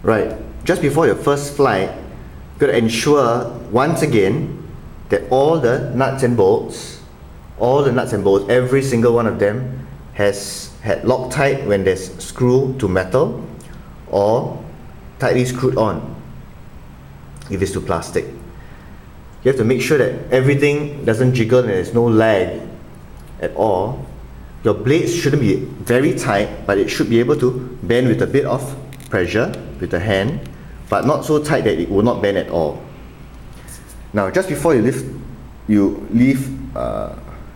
Right, just before your first flight, you've got to ensure once again that all the nuts and bolts, every single one of them has had Loctite when there's screw to metal, or tightly screwed on if it's to plastic. You have to make sure that everything doesn't jiggle and there's no lag at all. Your blades shouldn't be very tight, but it should be able to bend with a bit of pressure with the hand, but not so tight that it will not bend at all. Now, just before you leave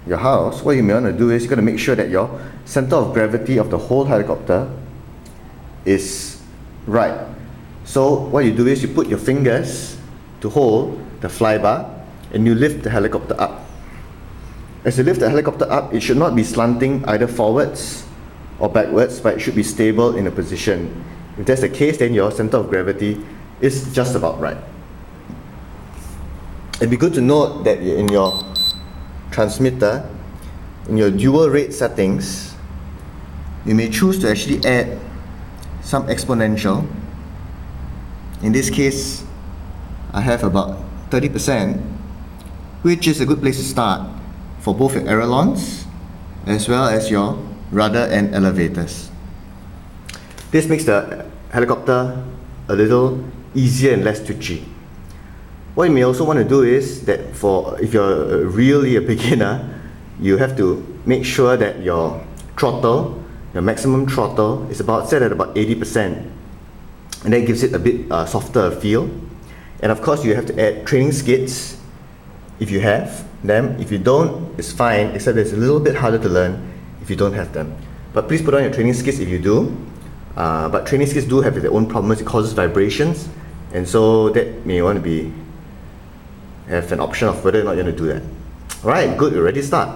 your house, what you may want to do is you're going to make sure that your center of gravity of the whole helicopter is right. So what you do is you put your fingers to hold the flybar and you lift the helicopter up. As you lift the helicopter up, it should not be slanting either forwards or backwards, but it should be stable in a position. If that's the case, then your center of gravity is just about right. It'd be good to note that in your transmitter, in your dual rate settings, you may choose to actually add some exponential. In this case, I have about 30%, which is a good place to start for both your ailerons as well as your rudder and elevators. This makes the helicopter a little easier and less twitchy. What you may also want to do is that if you're really a beginner, you have to make sure that your throttle, your maximum throttle, is set at about 80%, and that gives it a bit softer feel. And of course, you have to add training skids if you have them. If you don't, it's fine, except it's a little bit harder to learn if you don't have them. But please put on your training skids if you do. But training skids do have their own problems. It causes vibrations, and so that may want to have an option of whether or not you're going to do that. Alright, good, we're ready to start.